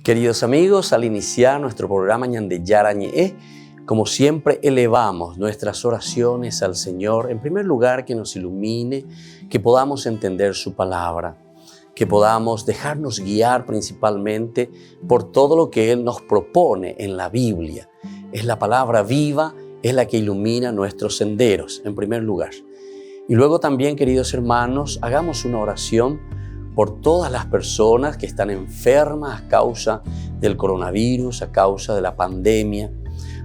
Queridos amigos, al iniciar nuestro programa Ñande Yarañe, como siempre elevamos nuestras oraciones al Señor. En primer lugar, que nos ilumine, que podamos entender su palabra, que podamos dejarnos guiar principalmente por todo lo que Él nos propone en la Biblia. Es la palabra viva, es la que ilumina nuestros senderos, en primer lugar. Y luego también, queridos hermanos, hagamos una oración por todas las personas que están enfermas a causa del coronavirus, a causa de la pandemia.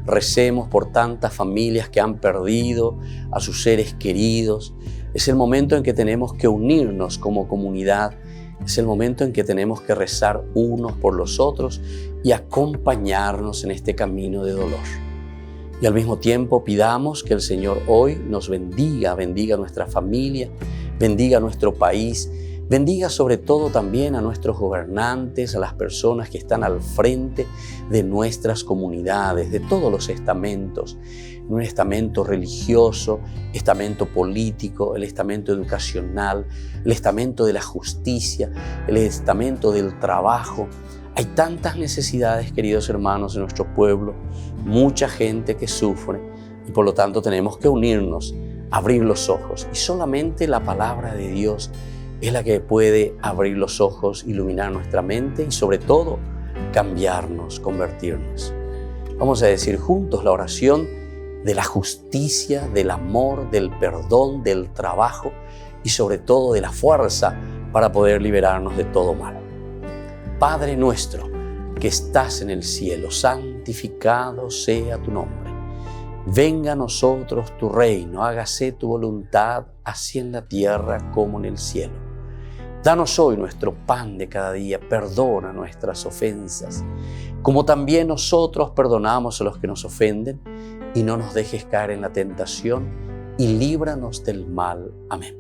Recemos por tantas familias que han perdido a sus seres queridos. Es el momento en que tenemos que unirnos como comunidad. Es el momento en que tenemos que rezar unos por los otros y acompañarnos en este camino de dolor. Y al mismo tiempo pidamos que el Señor hoy nos bendiga a nuestra familia, bendiga a nuestro país, bendiga sobre todo también a nuestros gobernantes, a las personas que están al frente de nuestras comunidades, de todos los estamentos, un estamento religioso, estamento político, el estamento educacional, el estamento de la justicia, el estamento del trabajo. Hay tantas necesidades, queridos hermanos, en nuestro pueblo, mucha gente que sufre y por lo tanto tenemos que unirnos, abrir los ojos y solamente la palabra de Dios es la que puede abrir los ojos, iluminar nuestra mente y sobre todo cambiarnos, convertirnos. Vamos a decir juntos la oración de la justicia, del amor, del perdón, del trabajo y sobre todo de la fuerza para poder liberarnos de todo mal. Padre nuestro que estás en el cielo, santificado sea tu nombre. Venga a nosotros tu reino, hágase tu voluntad, así en la tierra como en el cielo. Danos hoy nuestro pan de cada día, perdona nuestras ofensas, como también nosotros perdonamos a los que nos ofenden, y no nos dejes caer en la tentación, y líbranos del mal. Amén.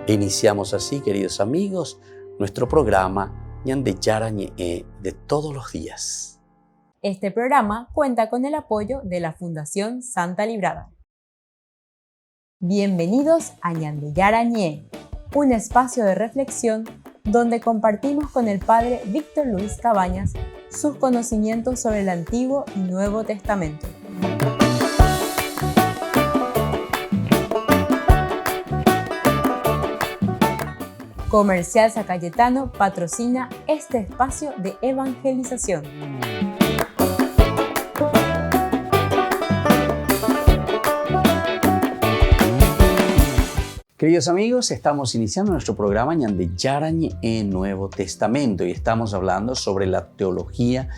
E iniciamos así, queridos amigos, nuestro programa Ñande Yarañe de todos los días. Este programa cuenta con el apoyo de la Fundación Santa Librada. Bienvenidos a Ñande Yarañe, un espacio de reflexión donde compartimos con el Padre Víctor Luis Cabañas sus conocimientos sobre el Antiguo y Nuevo Testamento. Comercial San Cayetano patrocina este espacio de evangelización. Queridos amigos, estamos iniciando nuestro programa Ñande Yarañe en Nuevo Testamento y estamos hablando sobre la teología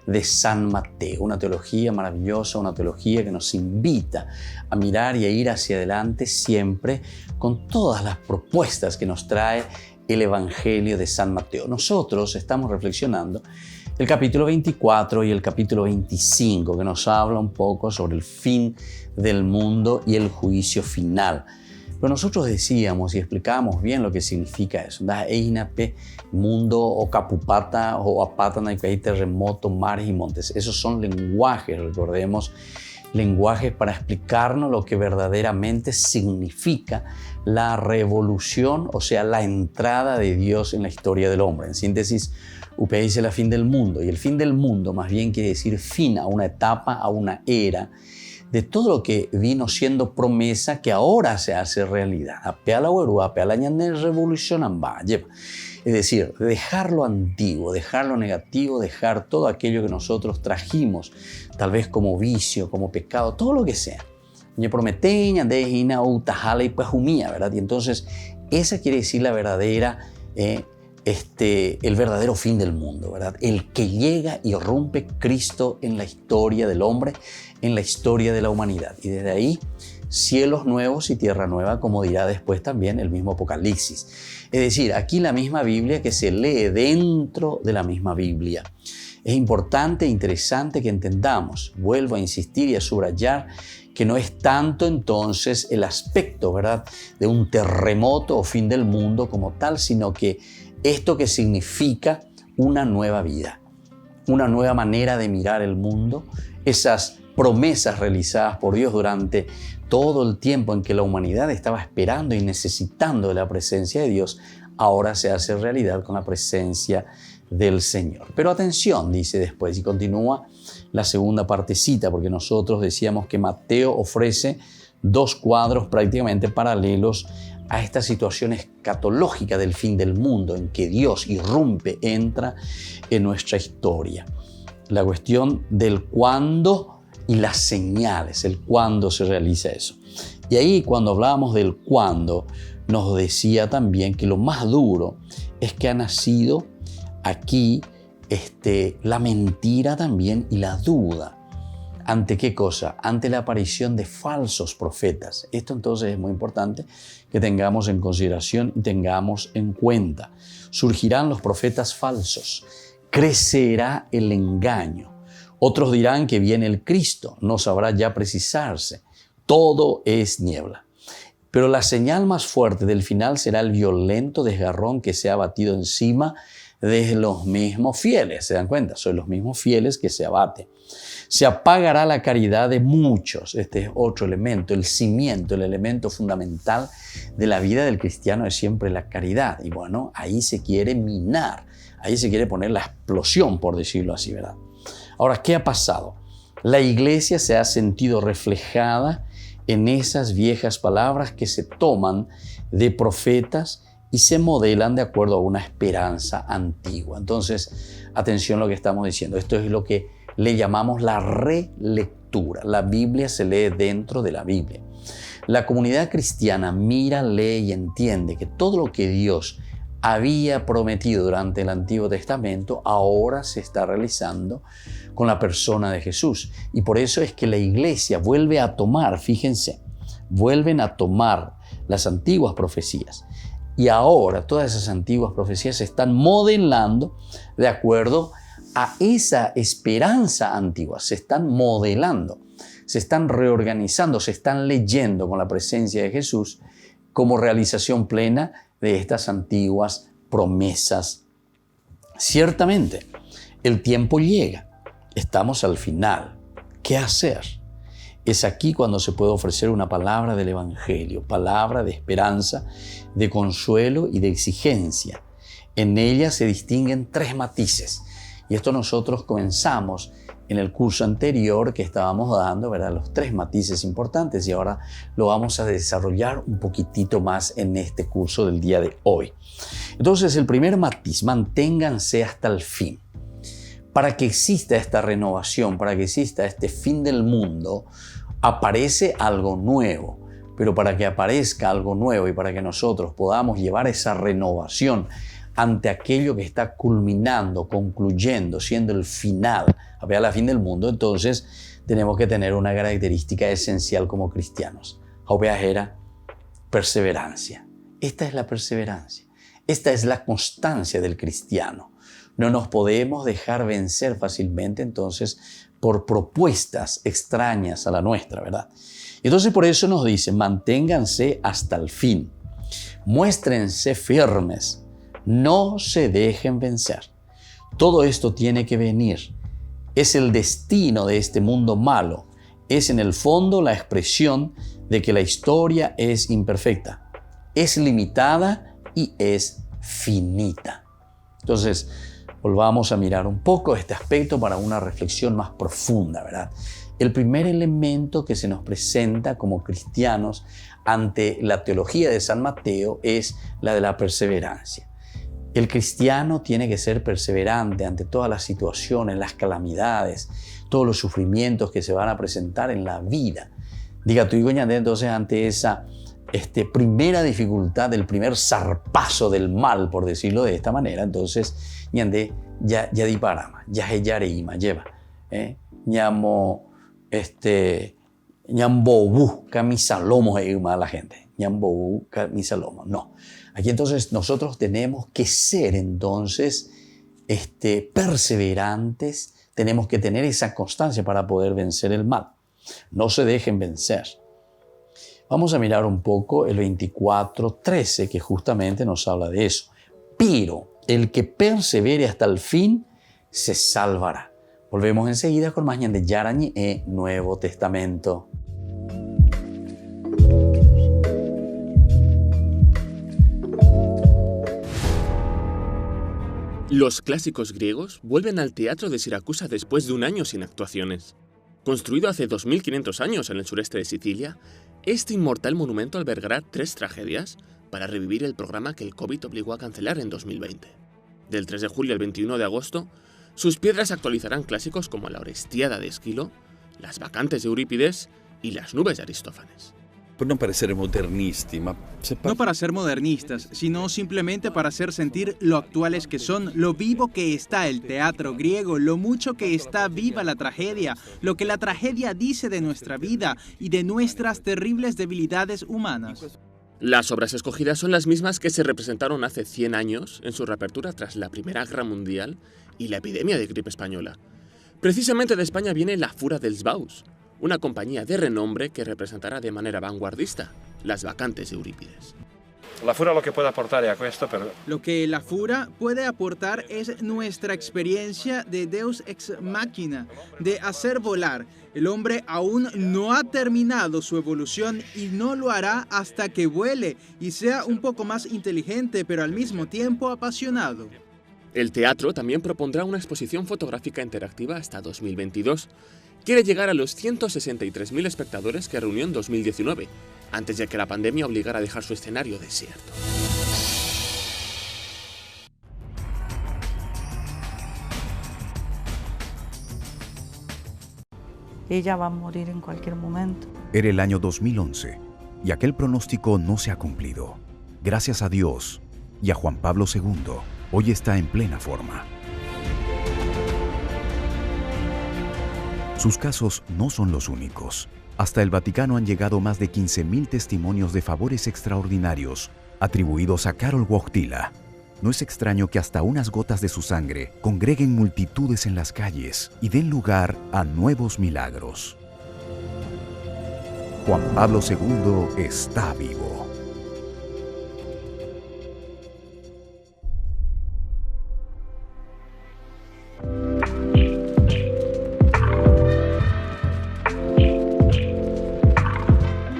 de San Mateo, una teología maravillosa, una teología que nos invita a mirar y a ir hacia adelante siempre con todas las propuestas que nos trae el Evangelio de San Mateo. Nosotros estamos reflexionando el capítulo 24 y el capítulo 25 que nos habla un poco sobre el fin del mundo y el juicio final. Pero nosotros decíamos y explicábamos bien lo que significa eso. Mundo o capupata o apatana y terremoto, mares y montes. Esos son lenguajes, recordemos, lenguajes para explicarnos lo que verdaderamente significa la revolución, o sea, la entrada de Dios en la historia del hombre. En síntesis, UP dice la fin del mundo. Y el fin del mundo más bien quiere decir fin a una etapa, a una era, de todo lo que vino siendo promesa que ahora se hace realidad. Es decir, dejar lo antiguo, dejar lo negativo, dejar todo aquello que nosotros trajimos, tal vez como vicio, como pecado, todo lo que sea. ¿Verdad? Y entonces, esa quiere decir la verdadera, el verdadero fin del mundo, ¿verdad? El que llega y rompe Cristo en la historia del hombre, en la historia de la humanidad. Y desde ahí, cielos nuevos y tierra nueva, como dirá después también el mismo Apocalipsis. Es decir, aquí la misma Biblia que se lee dentro de la misma Biblia. Es importante e interesante que entendamos, vuelvo a insistir y a subrayar, que no es tanto entonces el aspecto, ¿verdad?, de un terremoto o fin del mundo como tal, sino que esto que significa una nueva vida, una nueva manera de mirar el mundo, esas promesas realizadas por Dios durante todo el tiempo en que la humanidad estaba esperando y necesitando de la presencia de Dios, ahora se hace realidad con la presencia del Señor. Pero atención, dice después, y continúa la segunda partecita, porque nosotros decíamos que Mateo ofrece dos cuadros prácticamente paralelos a esta situación escatológica del fin del mundo, en que Dios irrumpe, entra en nuestra historia. La cuestión del cuándo y las señales, el cuándo se realiza eso. Y ahí cuando hablábamos del cuándo, nos decía también que lo más duro es que ha nacido aquí la mentira también y la duda. ¿Ante qué cosa? Ante la aparición de falsos profetas. Esto entonces es muy importante que tengamos en consideración y tengamos en cuenta. Surgirán los profetas falsos. Crecerá el engaño. Otros dirán que viene el Cristo. No sabrá ya precisarse. Todo es niebla. Pero la señal más fuerte del final será el violento desgarrón que se ha batido encima de los mismos fieles. ¿Se dan cuenta? Son los mismos fieles que se abaten. Se apagará la caridad de muchos. Este es otro elemento, el cimiento, el elemento fundamental de la vida del cristiano es siempre la caridad. Y bueno, ahí se quiere minar, ahí se quiere poner la explosión, por decirlo así, ¿verdad? Ahora, ¿qué ha pasado? La iglesia se ha sentido reflejada en esas viejas palabras que se toman de profetas y se modelan de acuerdo a una esperanza antigua. Entonces, atención a lo que estamos diciendo. Esto es lo que le llamamos la relectura. La Biblia se lee dentro de la Biblia. La comunidad cristiana mira, lee y entiende que todo lo que Dios había prometido durante el Antiguo Testamento ahora se está realizando con la persona de Jesús. Y por eso es que la iglesia vuelve a tomar, fíjense, vuelven a tomar las antiguas profecías. Y ahora todas esas antiguas profecías se están modelando de acuerdo a esa esperanza antigua. Se están modelando, se están reorganizando, se están leyendo con la presencia de Jesús como realización plena de estas antiguas promesas. Ciertamente, el tiempo llega. Estamos al final. ¿Qué hacer? Es aquí cuando se puede ofrecer una palabra del Evangelio, palabra de esperanza, de consuelo y de exigencia. En ella se distinguen tres matices. Y esto nosotros comenzamos en el curso anterior que estábamos dando, ¿verdad? Los tres matices importantes, y ahora lo vamos a desarrollar un poquitito más en este curso del día de hoy. Entonces, el primer matiz, manténganse hasta el fin. Para que exista esta renovación, para que exista este fin del mundo, aparece algo nuevo. Pero para que aparezca algo nuevo y para que nosotros podamos llevar esa renovación ante aquello que está culminando, concluyendo, siendo el final, la fin del mundo, entonces tenemos que tener una característica esencial como cristianos. Era perseverancia. Esta es la perseverancia. Esta es la constancia del cristiano. No nos podemos dejar vencer fácilmente entonces por propuestas extrañas a la nuestra, ¿verdad? Entonces por eso nos dice, manténganse hasta el fin. Muéstrense firmes. No se dejen vencer. Todo esto tiene que venir. Es el destino de este mundo malo. Es en el fondo la expresión de que la historia es imperfecta, es limitada y es finita. Entonces, volvamos a mirar un poco este aspecto para una reflexión más profunda, ¿verdad? El primer elemento que se nos presenta como cristianos ante la teología de San Mateo es la de la perseverancia. El cristiano tiene que ser perseverante ante todas las situaciones, las calamidades, todos los sufrimientos que se van a presentar en la vida. Diga tú, entonces ante esa primera dificultad, el primer zarpazo del mal, por decirlo de esta manera, entonces ya di parama, ya yareima, lleva, ñamo ñambobu camisalomo a la gente, ñambobu camisalomo, no. Aquí entonces nosotros tenemos que ser entonces perseverantes, tenemos que tener esa constancia para poder vencer el mal. No se dejen vencer. Vamos a mirar un poco el 24:13 que justamente nos habla de eso. Pero el que persevere hasta el fin se salvará. Volvemos enseguida con más de Yarañi e Nuevo Testamento. Los clásicos griegos vuelven al teatro de Siracusa después de un año sin actuaciones. Construido hace 2500 años en el sureste de Sicilia, este inmortal monumento albergará 3 tragedias para revivir el programa que el COVID obligó a cancelar en 2020. Del 3 de julio al 21 de agosto, sus piedras actualizarán clásicos como la Orestiada de Esquilo, las Bacantes de Eurípides y las Nubes de Aristófanes. No para ser modernistas, sino simplemente para hacer sentir lo actuales que son, lo vivo que está el teatro griego, lo mucho que está viva la tragedia, lo que la tragedia dice de nuestra vida y de nuestras terribles debilidades humanas. Las obras escogidas son las mismas que se representaron hace 100 años en su reapertura tras la Primera Guerra Mundial y la epidemia de gripe española. Precisamente de España viene La Fura dels Baus, una compañía de renombre que representará de manera vanguardista las Bacantes de Eurípides. La Fura lo que puede aportar a esto, pero... Lo que la Fura puede aportar es nuestra experiencia de Deus ex machina, de hacer volar. El hombre aún no ha terminado su evolución y no lo hará hasta que vuele y sea un poco más inteligente, pero al mismo tiempo apasionado. El teatro también propondrá una exposición fotográfica interactiva hasta 2022. Quiere llegar a los 163.000 espectadores que reunió en 2019, antes de que la pandemia obligara a dejar su escenario desierto. Ella va a morir en cualquier momento. Era el año 2011 y aquel pronóstico no se ha cumplido. Gracias a Dios y a Juan Pablo II, hoy está en plena forma. Sus casos no son los únicos. Hasta el Vaticano han llegado más de 15.000 testimonios de favores extraordinarios atribuidos a Karol Wojtyła. No es extraño que hasta unas gotas de su sangre congreguen multitudes en las calles y den lugar a nuevos milagros. Juan Pablo II está vivo.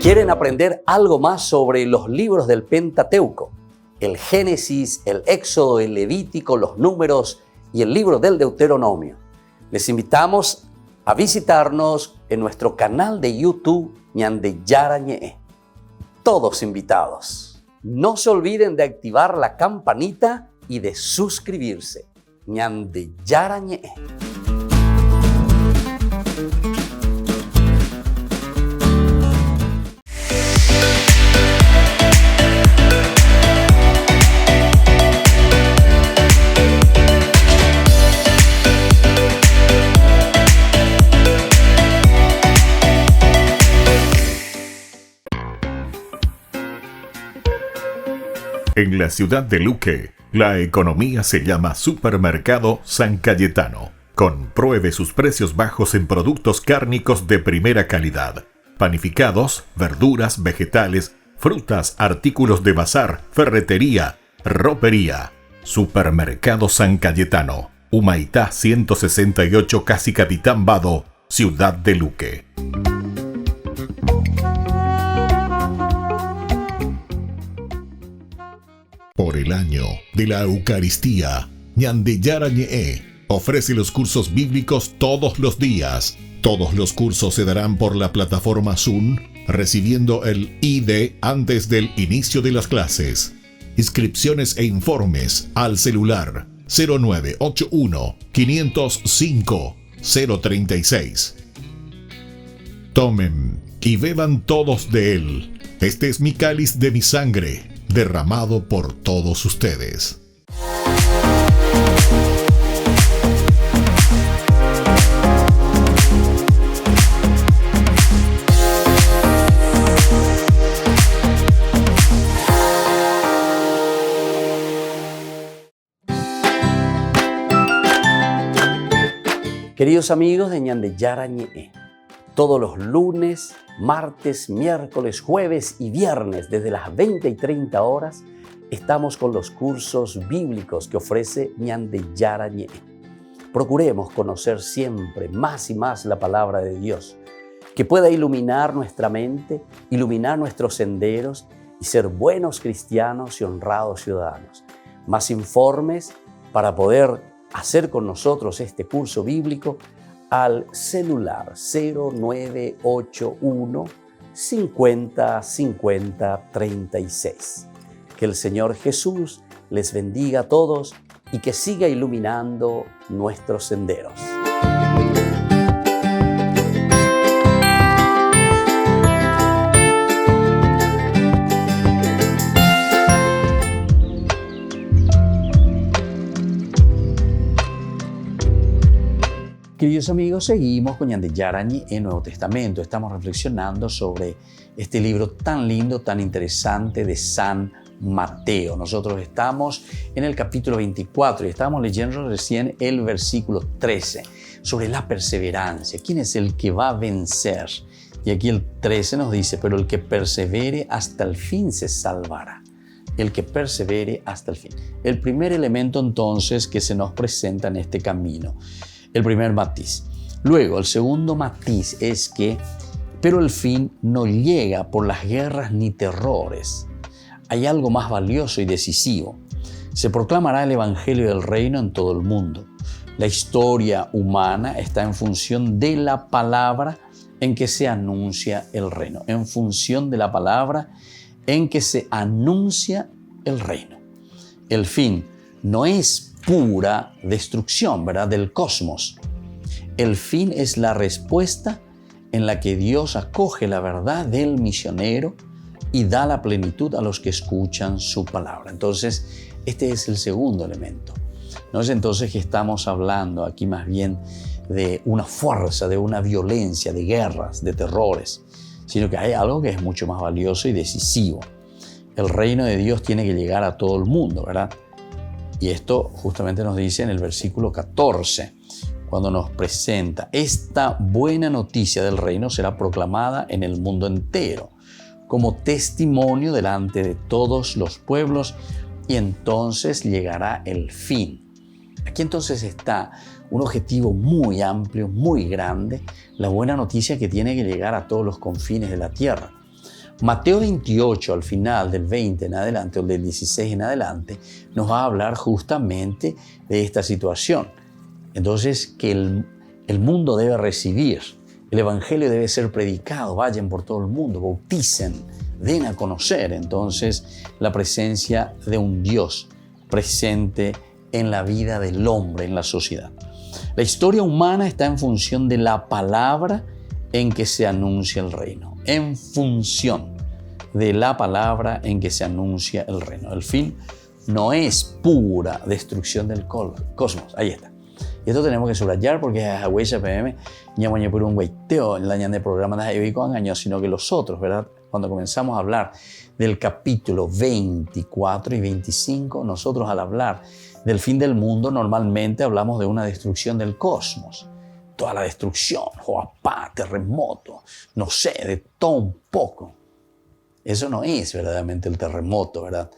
¿Quieren aprender algo más sobre los libros del Pentateuco? El Génesis, el Éxodo, el Levítico, los Números y el libro del Deuteronomio. Les invitamos a visitarnos en nuestro canal de YouTube Ñande Yarañe. Todos invitados. No se olviden de activar la campanita y de suscribirse. Ñande Yarañe. En la ciudad de Luque, la economía se llama Supermercado San Cayetano. Compruebe sus precios bajos en productos cárnicos de primera calidad. Panificados, verduras, vegetales, frutas, artículos de bazar, ferretería, ropería. Supermercado San Cayetano. Humaitá 168 Casi Capitán Vado, ciudad de Luque. Por el año de la Eucaristía, Ñande Yarañe ofrece los cursos bíblicos todos los días. Todos los cursos se darán por la plataforma Zoom, recibiendo el ID antes del inicio de las clases. Inscripciones e informes al celular 0981 505 036. Tomen y beban todos de él. Este es mi cáliz de mi sangre, derramado por todos ustedes. Queridos amigos de Ñande Yarañe, todos los lunes, martes, miércoles, jueves y viernes desde las 20 y 30 horas estamos con los cursos bíblicos que ofrece Ñande Yarañe. Procuremos conocer siempre más y más la palabra de Dios, que pueda iluminar nuestra mente, iluminar nuestros senderos y ser buenos cristianos y honrados ciudadanos. Más informes para poder hacer con nosotros este curso bíblico al celular 0981 50 50 36. Que el Señor Jesús les bendiga a todos y que siga iluminando nuestros senderos. Queridos amigos, seguimos con Ñande Yarañi en Nuevo Testamento. Estamos reflexionando sobre este libro tan lindo, tan interesante de San Mateo. Nosotros estamos en el capítulo 24 y estábamos leyendo recién el versículo 13 sobre la perseverancia. ¿Quién es el que va a vencer? Y aquí el 13 nos dice, pero el que persevere hasta el fin se salvará. El que persevere hasta el fin. El primer elemento entonces que se nos presenta en este camino. El primer matiz. Luego, el segundo matiz es que, pero el fin no llega por las guerras ni terrores. Hay algo más valioso y decisivo. Se proclamará el evangelio del reino en todo el mundo. La historia humana está en función de la palabra en que se anuncia el reino. En función de la palabra en que se anuncia el reino. El fin no es pura destrucción, ¿verdad?, del cosmos. El fin es la respuesta en la que Dios acoge la verdad del misionero y da la plenitud a los que escuchan su palabra. Entonces, este es el segundo elemento. No es entonces que estamos hablando aquí más bien de una fuerza, de una violencia, de guerras, de terrores, sino que hay algo que es mucho más valioso y decisivo. El reino de Dios tiene que llegar a todo el mundo, ¿verdad? Y esto justamente nos dice en el versículo 14, cuando nos presenta, esta buena noticia del reino será proclamada en el mundo entero, como testimonio delante de todos los pueblos, y entonces llegará el fin. Aquí entonces está un objetivo muy amplio, muy grande, la buena noticia que tiene que llegar a todos los confines de la tierra. Mateo 28, al final del 20 en adelante, o del 16 en adelante, nos va a hablar justamente de esta situación. Entonces, que el mundo debe recibir, el evangelio debe ser predicado, vayan por todo el mundo, bauticen, den a conocer entonces la presencia de un Dios presente en la vida del hombre, en la sociedad. La historia humana está en función de la palabra en que se anuncia el reino, en función de la palabra en que se anuncia el reino. El fin no es pura destrucción del cosmos. Ahí está. Y esto tenemos que subrayar porque a huella PM ñamoñe por un hueiteo en la ñan de programa de Evico engañó, sino que los otros, ¿verdad? Cuando comenzamos a hablar del capítulo 24 y 25, nosotros al hablar del fin del mundo normalmente hablamos de una destrucción del cosmos. Toda la destrucción, joapá, terremoto, no sé, de todo un poco. Eso no es verdaderamente el terremoto, ¿verdad?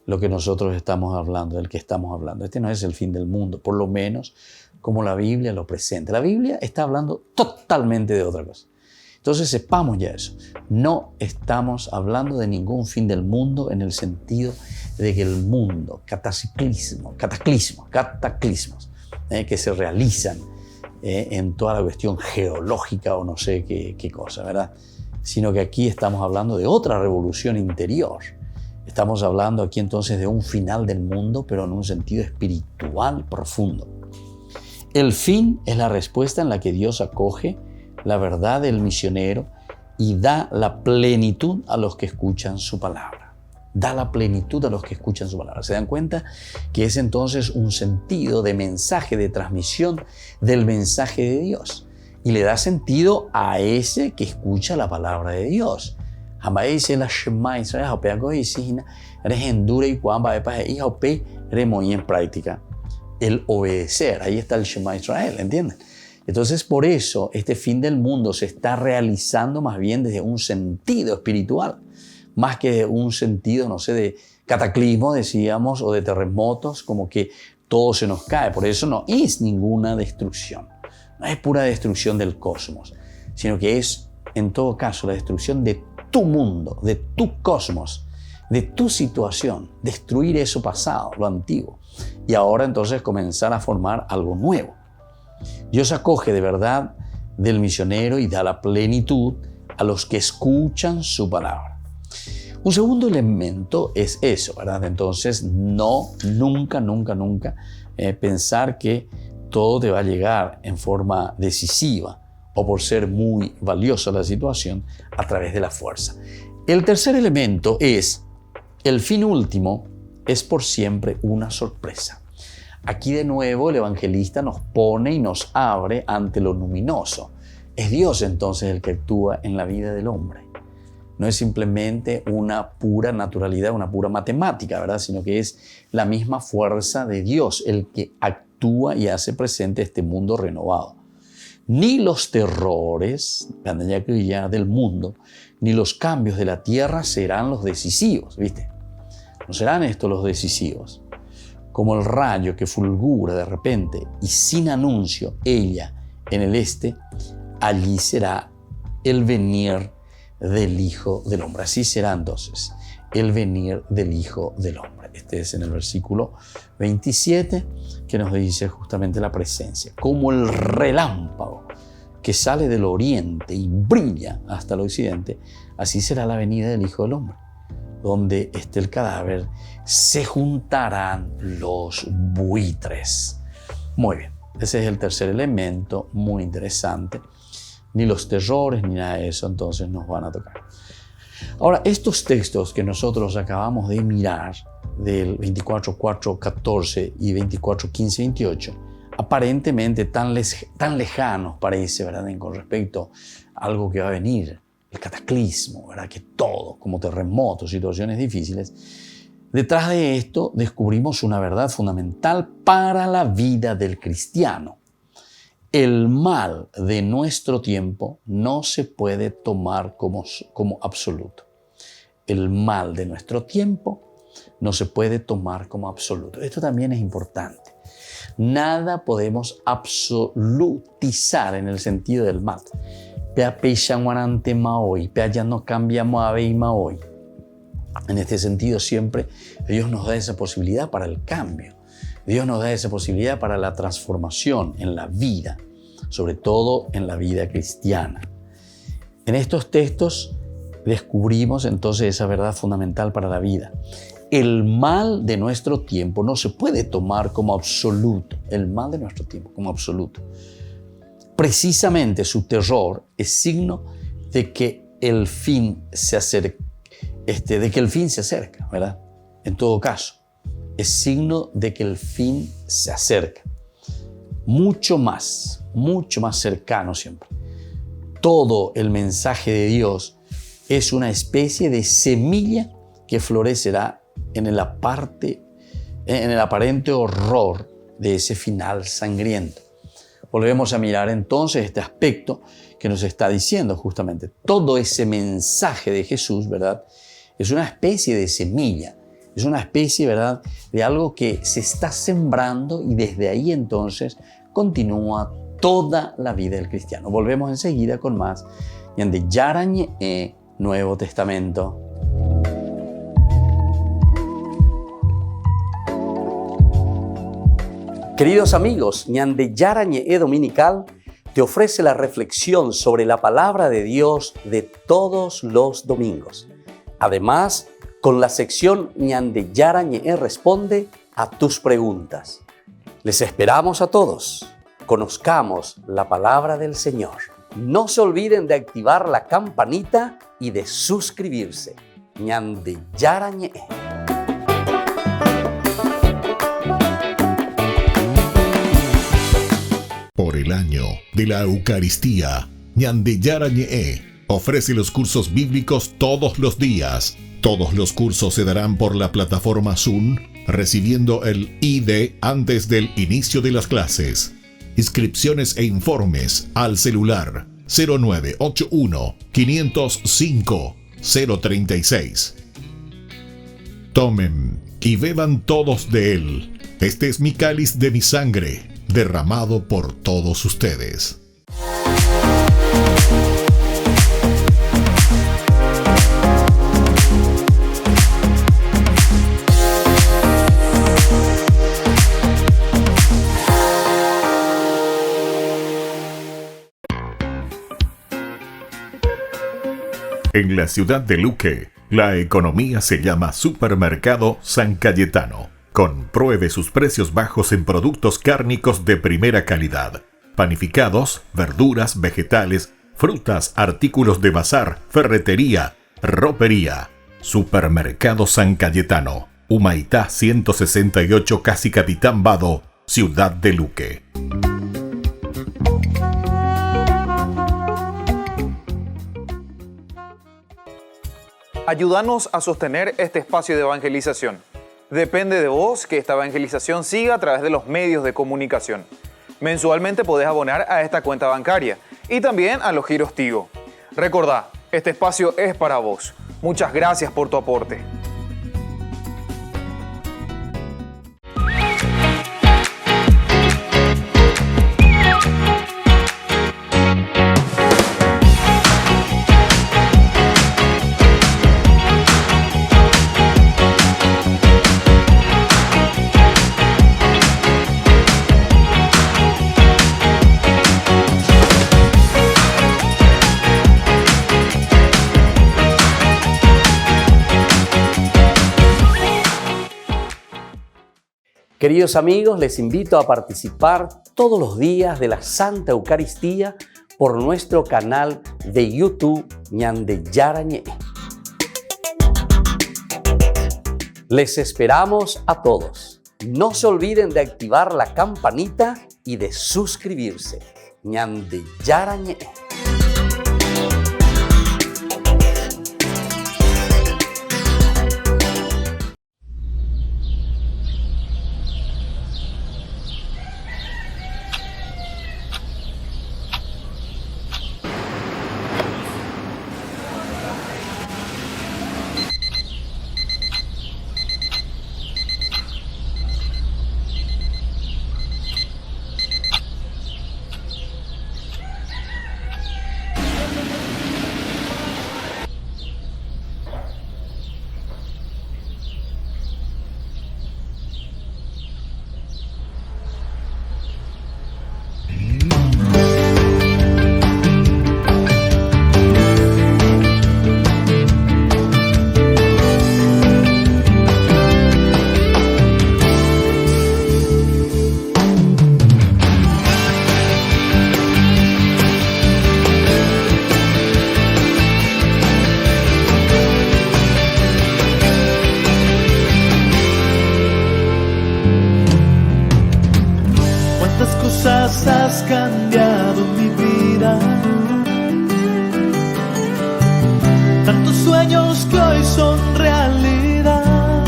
Lo que nosotros estamos hablando, del que estamos hablando. Este no es el fin del mundo, por lo menos como la Biblia lo presenta. La Biblia está hablando totalmente de otra cosa. Entonces sepamos ya eso. No estamos hablando de ningún fin del mundo en el sentido de que el mundo, cataclismos que se realizan en toda la cuestión geológica o no sé qué cosa, ¿verdad? Sino que aquí estamos hablando de otra revolución interior. Estamos hablando aquí entonces de un final del mundo, pero en un sentido espiritual profundo. El fin es la respuesta en la que Dios acoge la verdad del misionero y da la plenitud a los que escuchan su palabra. Da la plenitud a los que escuchan su palabra. ¿Se dan cuenta? Que es entonces un sentido de mensaje, de transmisión del mensaje de Dios. Y le da sentido a ese que escucha la palabra de Dios. Dice la Shema Israel, en práctica el obedecer. Ahí está el Shema Israel, ¿entienden? Entonces, por eso, este fin del mundo se está realizando más bien desde un sentido espiritual, más que de un sentido, no sé, de cataclismo, decíamos, o de terremotos, como que todo se nos cae. Por eso no es ninguna destrucción. No es pura destrucción del cosmos, sino que es, en todo caso, la destrucción de tu mundo, de tu cosmos, de tu situación, destruir eso pasado, lo antiguo, y ahora entonces comenzar a formar algo nuevo. Dios acoge de verdad del misionero y da la plenitud a los que escuchan su palabra. Un segundo elemento es eso, ¿verdad? Entonces, nunca pensar que todo te va a llegar en forma decisiva o por ser muy valiosa la situación a través de la fuerza. El tercer elemento es, el fin último es por siempre una sorpresa. Aquí de nuevo el evangelista nos pone y nos abre ante lo luminoso. Es Dios entonces el que actúa en la vida del hombre. No es simplemente una pura naturalidad, una pura matemática, ¿verdad? Sino que es la misma fuerza de Dios el que actúa y hace presente este mundo renovado. Ni los terrores del mundo, ni los cambios de la tierra serán los decisivos, ¿viste? No serán estos los decisivos. Como el rayo que fulgura de repente y sin anuncio ella en el este, allí será el venir del Hijo del Hombre. Así será entonces el venir del Hijo del Hombre. Este es en el versículo 27 que nos dice justamente la presencia. Como el relámpago que sale del oriente y brilla hasta el occidente, así será la venida del Hijo del Hombre. Donde esté el cadáver, se juntarán los buitres. Muy bien, ese es el tercer elemento, muy interesante. Ni los terrores ni nada de eso entonces nos van a tocar. Ahora, estos textos que nosotros acabamos de mirar, del 24:4-14 y 24:15-28, aparentemente tan lejanos parece, ¿verdad?, con respecto a algo que va a venir, el cataclismo, ¿verdad?, que todo, como terremotos, situaciones difíciles. Detrás de esto descubrimos una verdad fundamental para la vida del cristiano. El mal de nuestro tiempo no se puede tomar como absoluto. El mal de nuestro tiempo no se puede tomar como absoluto. Esto también es importante. Nada podemos absolutizar en el sentido del mal. En este sentido siempre Dios nos da esa posibilidad para el cambio. Dios nos da esa posibilidad para la transformación en la vida, sobre todo en la vida cristiana. En estos textos descubrimos entonces esa verdad fundamental para la vida. El mal de nuestro tiempo no se puede tomar como absoluto. El mal de nuestro tiempo como absoluto. Precisamente su terror es signo de que el fin se acerca, ¿verdad? En todo caso, es signo de que el fin se acerca. Mucho más cercano siempre. Todo el mensaje de Dios es una especie de semilla que florecerá en el aparente horror de ese final sangriento. Volvemos a mirar entonces este aspecto que nos está diciendo justamente. Todo ese mensaje de Jesús, ¿verdad?, es una especie de semilla. Es una especie, ¿verdad?, de algo que se está sembrando y desde ahí entonces continúa toda la vida del cristiano. Volvemos enseguida con más Ñande Yarañe Nuevo Testamento. Queridos amigos, Ñande Yarañe Dominical te ofrece la reflexión sobre la palabra de Dios de todos los domingos. Además, con la sección Ñande Yarañe responde a tus preguntas. Les esperamos a todos. Conozcamos la palabra del Señor. No se olviden de activar la campanita y de suscribirse. Ñande Yarañe. Por el año de la Eucaristía, Ñande Yarañe ofrece los cursos bíblicos todos los días. Todos los cursos se darán por la plataforma Zoom, recibiendo el ID antes del inicio de las clases. Inscripciones e informes al celular 0981 505 036. Tomen y beban todos de él. Este es mi cáliz de mi sangre, derramado por todos ustedes. En la ciudad de Luque, la economía se llama Supermercado San Cayetano. Compruebe sus precios bajos en productos cárnicos de primera calidad. Panificados, verduras, vegetales, frutas, artículos de bazar, ferretería, ropería. Supermercado San Cayetano. Humaitá 168, casi Capitán Vado, ciudad de Luque. Ayúdanos a sostener este espacio de evangelización. Depende de vos que esta evangelización siga a través de los medios de comunicación. Mensualmente podés abonar a esta cuenta bancaria y también a los giros Tigo. Recordá, este espacio es para vos. Muchas gracias por tu aporte. Queridos amigos, les invito a participar todos los días de la Santa Eucaristía por nuestro canal de YouTube Ñande Yarañé. Les esperamos a todos. No se olviden de activar la campanita y de suscribirse. Ñande Yarañé. Has cambiado mi vida, tantos sueños que hoy son realidad,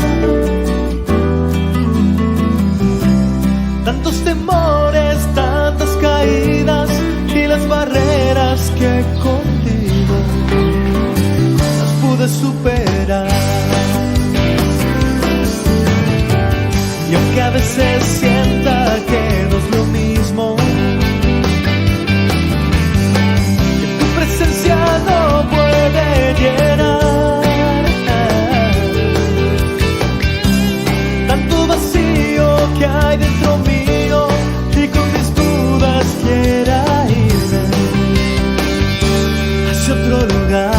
tantos temores, tantas caídas y las barreras que contigo las pude superar. Y aunque a veces sienta que no es lo mismo, que tu presencia no puede llenar tanto vacío que hay dentro mío, y con mis dudas quiera irme hacia otro lugar.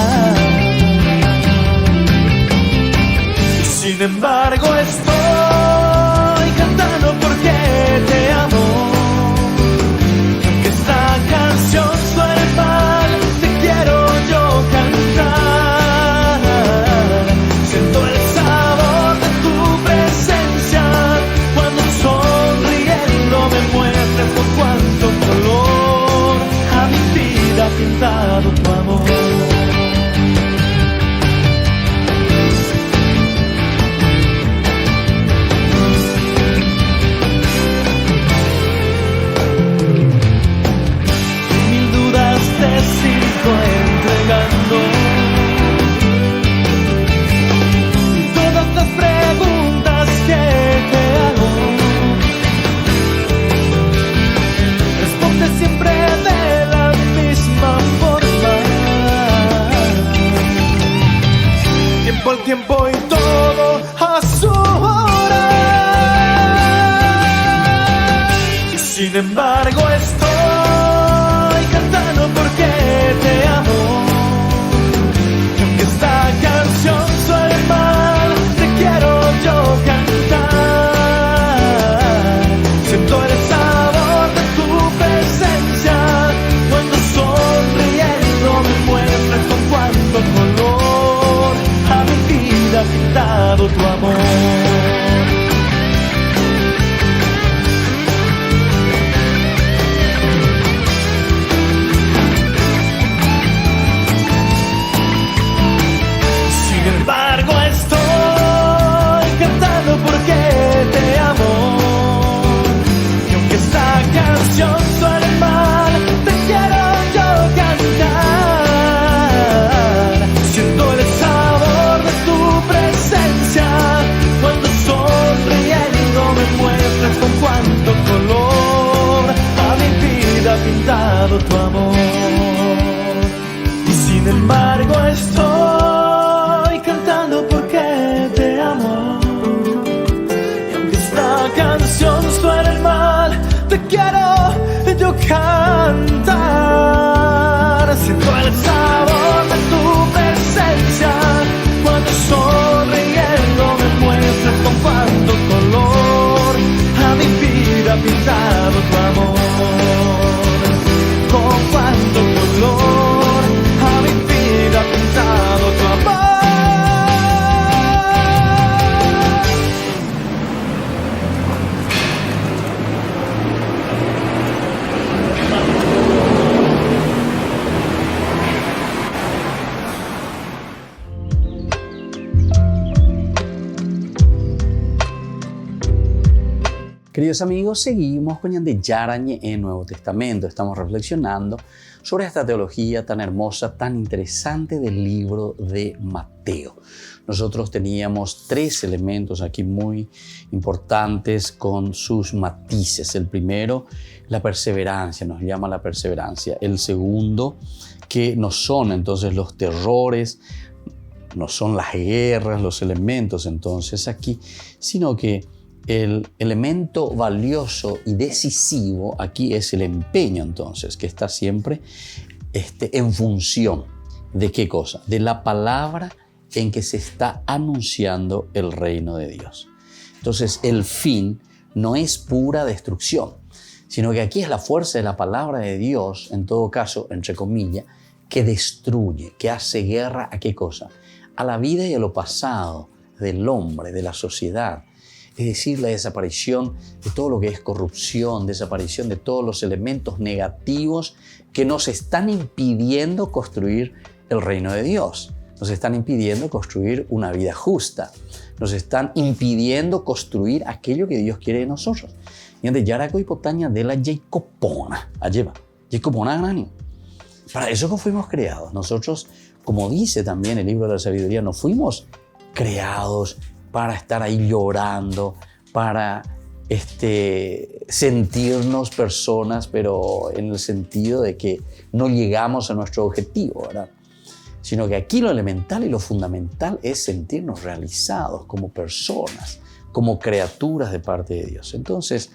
pintado tu amor. Y sin embargo estoy cantando porque te amo. Y aunque esta canción suene mal, te quiero yo cantar. Siento el sabor de tu presencia cuando sonriendo me muestras con cuánto color a mi vida pintado tu amor. Con cuánto color a mi vida pintado tu amor. Queridos amigos, seguimos con Ñande Yarañe en Nuevo Testamento. Estamos reflexionando sobre esta teología tan hermosa, tan interesante del libro de Mateo. Nosotros teníamos 3 elementos aquí muy importantes con sus matices. El primero, la perseverancia, nos llama la perseverancia. El segundo, que no son entonces los terrores, no son las guerras, los elementos entonces aquí, sino que el elemento valioso y decisivo aquí es el empeño entonces, que está siempre en función de ¿qué cosa? De la palabra en que se está anunciando el reino de Dios. Entonces el fin no es pura destrucción, sino que aquí es la fuerza de la palabra de Dios, en todo caso, entre comillas, que destruye, que hace guerra ¿a qué cosa? A la vida y a lo pasado del hombre, de la sociedad. Es decir, la desaparición de todo lo que es corrupción, desaparición de todos los elementos negativos que nos están impidiendo construir el reino de Dios. Nos están impidiendo construir una vida justa. Nos están impidiendo construir aquello que Dios quiere de nosotros. Y ante Yaraco y Potaña de la Jacopona. Alleva. Jacopona grani. Para eso que fuimos creados. Nosotros, como dice también el libro de la sabiduría, no fuimos creados para estar ahí llorando, para sentirnos personas, pero en el sentido de que no llegamos a nuestro objetivo, ¿verdad? Sino que aquí lo elemental y lo fundamental es sentirnos realizados como personas, como criaturas de parte de Dios. Entonces,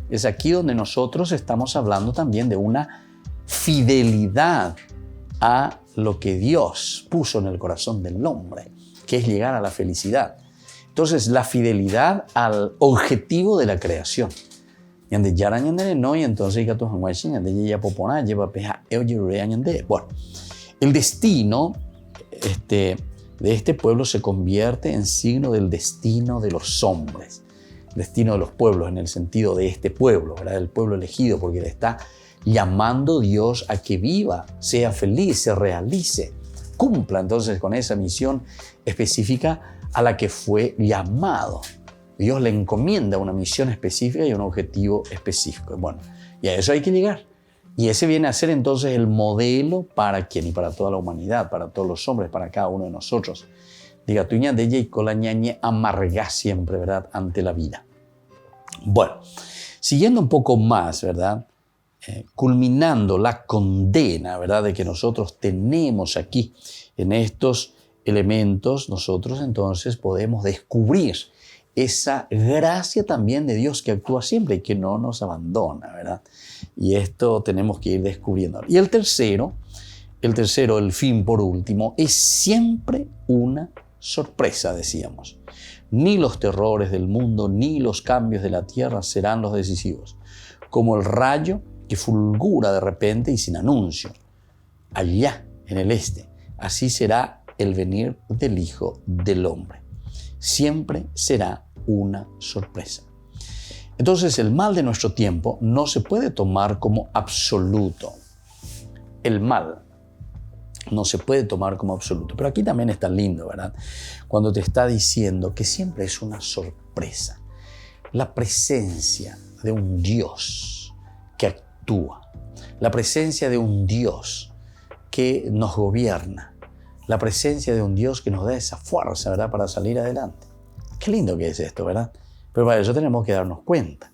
es aquí donde nosotros estamos hablando también de una fidelidad a lo que Dios puso en el corazón del hombre, que es llegar a la felicidad. Entonces, la fidelidad al objetivo de la creación. Y entonces, bueno, el destino de este pueblo se convierte en signo del destino de los hombres. El destino de los pueblos en el sentido de este pueblo, ¿verdad? El pueblo elegido, porque le está llamando Dios a que viva, sea feliz, se realice, cumpla entonces con esa misión específica a la que fue llamado. Dios le encomienda una misión específica y un objetivo específico. Bueno, y a eso hay que llegar. Y ese viene a ser entonces el modelo para quién y para toda la humanidad, para todos los hombres, para cada uno de nosotros. Diga, tuña de ella y colañañe amarga siempre, ¿verdad?, ante la vida. Bueno, siguiendo un poco más, ¿verdad?, culminando la condena, ¿verdad?, de que nosotros tenemos aquí en estos elementos, nosotros entonces podemos descubrir esa gracia también de Dios que actúa siempre y que no nos abandona, ¿verdad? Y esto tenemos que ir descubriendo. Y el tercero, el fin por último, es siempre una sorpresa, decíamos. Ni los terrores del mundo ni los cambios de la tierra serán los decisivos, como el rayo que fulgura de repente y sin anuncio, allá en el este. Así será el venir del Hijo del Hombre. Siempre será una sorpresa. Entonces, el mal de nuestro tiempo no se puede tomar como absoluto. El mal no se puede tomar como absoluto. Pero aquí también está lindo, ¿verdad? Cuando te está diciendo que siempre es una sorpresa. La presencia de un Dios que actúa. La presencia de un Dios que nos gobierna. La presencia de un Dios que nos da esa fuerza, ¿verdad?, para salir adelante. Qué lindo que es esto, ¿verdad? Pero para eso tenemos que darnos cuenta,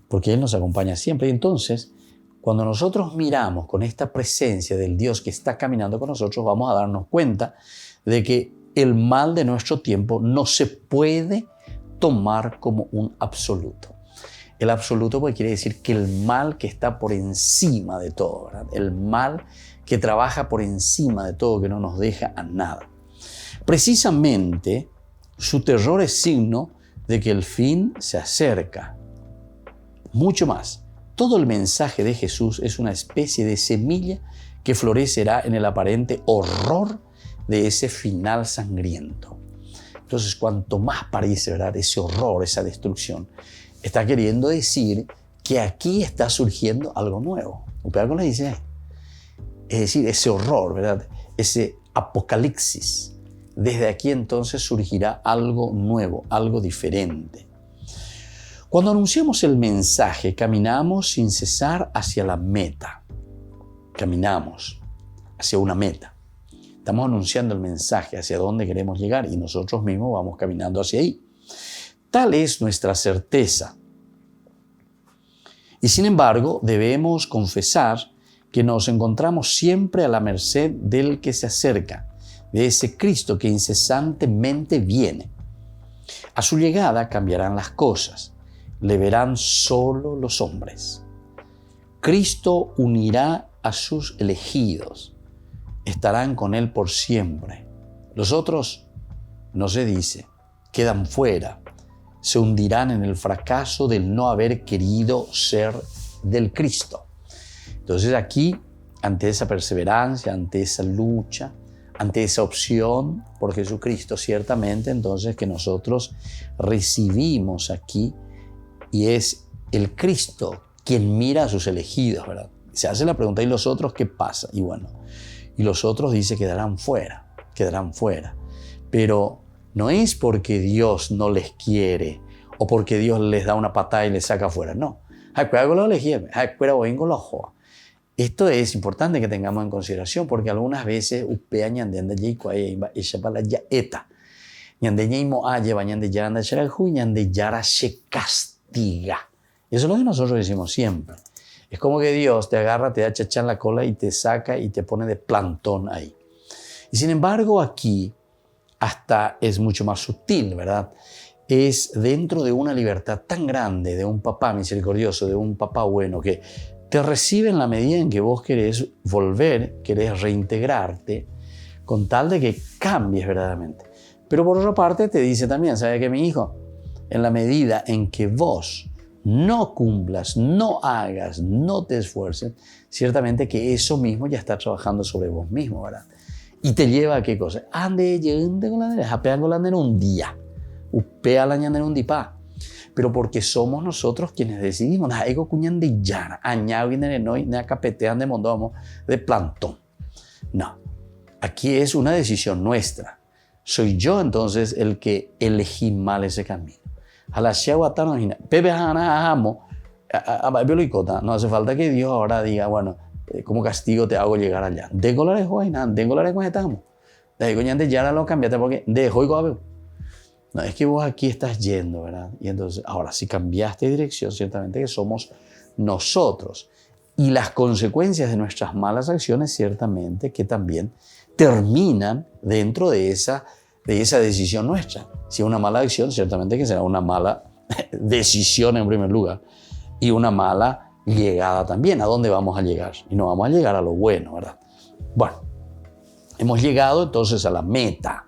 porque Él nos acompaña siempre. Y entonces, Cuando nosotros miramos con esta presencia del Dios que está caminando con nosotros, vamos a darnos cuenta de que el mal de nuestro tiempo no se puede tomar como un absoluto. El absoluto pues quiere decir que el mal que está por encima de todo, ¿verdad? El mal que trabaja por encima de todo, que no nos deja a nada. Precisamente, su terror es signo de que el fin se acerca. Mucho más, todo el mensaje de Jesús es una especie de semilla que florecerá en el aparente horror de ese final sangriento. Entonces, cuanto más parece, ¿verdad?, ese horror, esa destrucción, está queriendo decir que aquí está surgiendo algo nuevo. ¿Algo le dice? Es decir, ese horror, ¿verdad?, ese apocalipsis. Desde aquí entonces surgirá algo nuevo, algo diferente. Cuando anunciamos el mensaje, caminamos sin cesar hacia la meta. Caminamos hacia una meta. Estamos anunciando el mensaje, hacia dónde queremos llegar, y nosotros mismos vamos caminando hacia ahí. Tal es nuestra certeza. Y sin embargo, debemos confesar que nos encontramos siempre a la merced del que se acerca, de ese Cristo que incesantemente viene. A su llegada cambiarán las cosas, le verán solo los hombres. Cristo unirá a sus elegidos, estarán con Él por siempre. Los otros, no se dice, quedan fuera, se hundirán en el fracaso del no haber querido ser del Cristo. Entonces aquí, ante esa perseverancia, ante esa lucha, ante esa opción por Jesucristo, ciertamente entonces que nosotros recibimos aquí, y es el Cristo quien mira a sus elegidos, ¿verdad? Se hace la pregunta, ¿y los otros qué pasa? Y bueno, y los otros dice quedarán fuera. Pero no es porque Dios no les quiere o porque Dios les da una patada y les saca fuera, no. Esto es importante que tengamos en consideración porque algunas veces castiga. Eso es lo que nosotros decimos siempre. Es como que Dios te agarra, te da chachá en la cola y te saca y te pone de plantón ahí. Y sin embargo aquí hasta es mucho más sutil, ¿verdad? Es dentro de una libertad tan grande de un papá misericordioso, de un papá bueno, que te recibe en la medida en que vos querés volver, querés reintegrarte, con tal de que cambies verdaderamente. Pero por otra parte te dice también, ¿sabe qué, mi hijo? En la medida en que vos no cumplas, no hagas, no te esfuerces, ciertamente que eso mismo ya está trabajando sobre vos mismo, ¿verdad? Y te lleva a qué cosa. Ande, yende con la nena, japean con la nena un día, upea la nena un dipá. Pero porque somos nosotros quienes decidimos, na ego cuñan de llana, añado y nenoi, na capetean de mondomo, de plantón. No, aquí es una decisión nuestra. Soy yo entonces el que elegí mal ese camino. A la no hace falta que Dios ahora diga, bueno, como castigo te hago llegar allá. De colores hoy, de colores con estamos. De coñante ya lo cambiaste porque de hoy no, es que vos aquí estás yendo, ¿verdad? Y entonces, ahora, si cambiaste de dirección, ciertamente que somos nosotros. Y las consecuencias de nuestras malas acciones, ciertamente que también terminan dentro de esa decisión nuestra. Si es una mala acción, ciertamente que será una mala decisión en primer lugar y una mala llegada también. ¿A dónde vamos a llegar? Y no vamos a llegar a lo bueno, ¿verdad? Bueno, hemos llegado entonces a la meta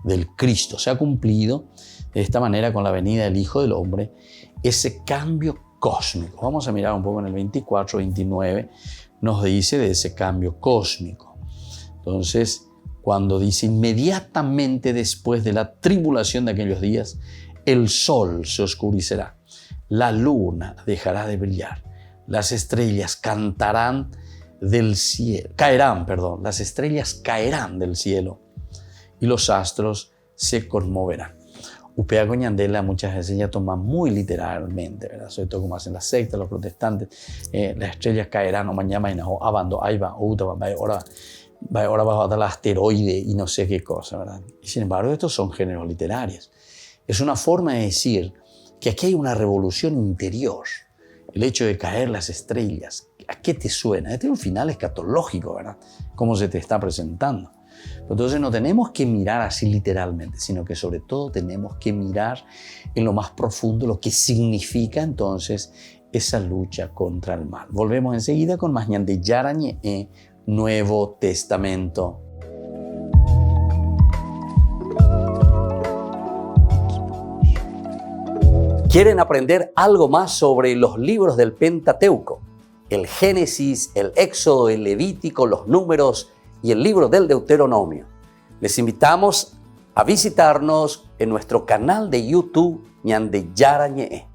del Cristo. Se ha cumplido de esta manera con la venida del Hijo del Hombre ese cambio cósmico. Vamos a mirar un poco en el 24, 29, nos dice de ese cambio cósmico. Entonces, cuando dice inmediatamente después de la tribulación de aquellos días, el sol se oscurecerá, la luna dejará de brillar, las estrellas caerán del cielo, las estrellas caerán del cielo y los astros se conmoverán. Upea Coñandela muchas veces ya toma muy literalmente, ¿verdad? Sobre todo como hacen las sectas, los protestantes, las estrellas caerán o mañana o abando, ahí va, ahora bajo el asteroide y no sé qué cosa, ¿verdad? Y sin embargo, estos son géneros literarios. Es una forma de decir que aquí hay una revolución interior. El hecho de caer las estrellas, ¿A qué te suena? Este es un final escatológico, ¿verdad? Cómo se te está presentando. Entonces no tenemos que mirar así literalmente, sino que sobre todo tenemos que mirar en lo más profundo lo que significa entonces esa lucha contra el mal. Volvemos enseguida con más Ñande Yarañe, Nuevo Testamento. ¿Quieren aprender algo más sobre los libros del Pentateuco? El Génesis, el Éxodo, el Levítico, los Números y el libro del Deuteronomio. Les invitamos a visitarnos en nuestro canal de YouTube Ñande Yarañe.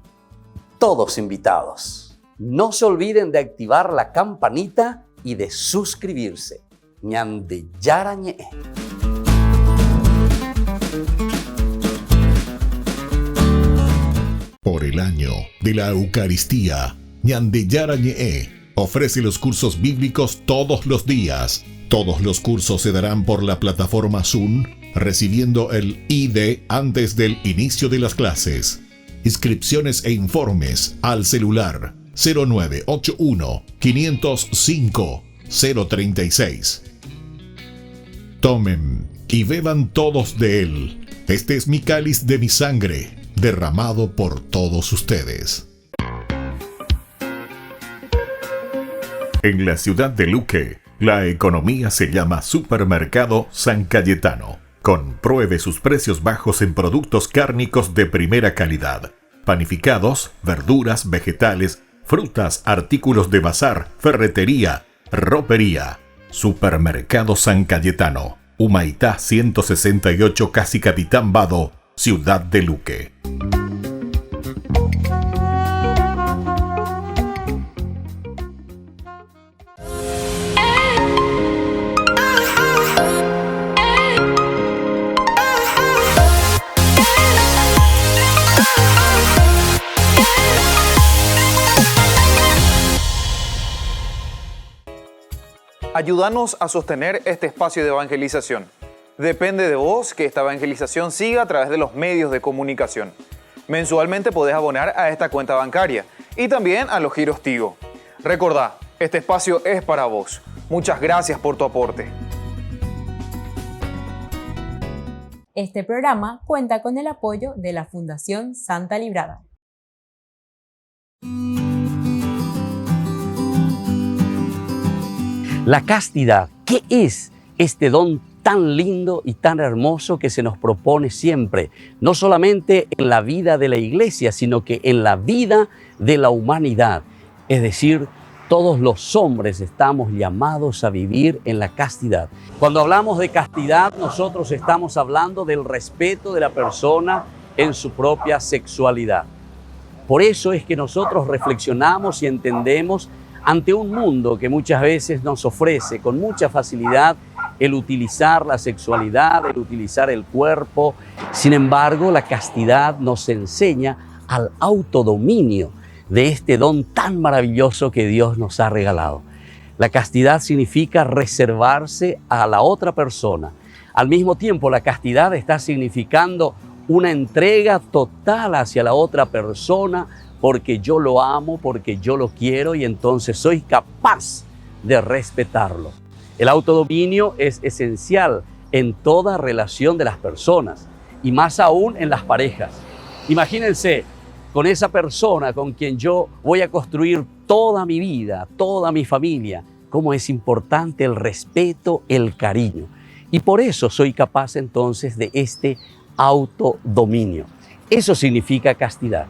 Todos invitados. No se olviden de activar la campanita y de suscribirse. Ñande Yarañe. Por el año de la Eucaristía, Ñande Yarañe ofrece los cursos bíblicos todos los días. Todos los cursos se darán por la plataforma Zoom, recibiendo el ID antes del inicio de las clases. Inscripciones e informes al celular 0981 505 036. Tomen y beban todos de él. Este es mi cáliz de mi sangre, derramado por todos ustedes. En la ciudad de Luque, la economía se llama Supermercado San Cayetano. Compruebe sus precios bajos en productos cárnicos de primera calidad. Panificados, verduras, vegetales, frutas, artículos de bazar, ferretería, ropería. Supermercado San Cayetano. Humaitá 168, Casi Capitán Vado, Ciudad de Luque. Ayúdanos a sostener este espacio de evangelización. Depende de vos que esta evangelización siga a través de los medios de comunicación. Mensualmente podés abonar a esta cuenta bancaria y también a los giros Tigo. Recordá, este espacio es para vos. Muchas gracias por tu aporte. Este programa cuenta con el apoyo de la Fundación Santa Librada. La castidad, ¿qué es este don tan lindo y tan hermoso que se nos propone siempre? No solamente en la vida de la iglesia, sino que en la vida de la humanidad. Es decir, todos los hombres estamos llamados a vivir en la castidad. Cuando hablamos de castidad, nosotros estamos hablando del respeto de la persona en su propia sexualidad. Por eso es que nosotros reflexionamos y entendemos ante un mundo que muchas veces nos ofrece con mucha facilidad el utilizar la sexualidad, el utilizar el cuerpo. Sin embargo, la castidad nos enseña al autodominio de este don tan maravilloso que Dios nos ha regalado. La castidad significa reservarse a la otra persona. Al mismo tiempo, la castidad está significando una entrega total hacia la otra persona, porque yo lo amo, porque yo lo quiero y entonces soy capaz de respetarlo. El autodominio es esencial en toda relación de las personas y más aún en las parejas. Imagínense con esa persona con quien yo voy a construir toda mi vida, toda mi familia, cómo es importante el respeto, el cariño. Y por eso soy capaz entonces de este autodominio. Eso significa castidad.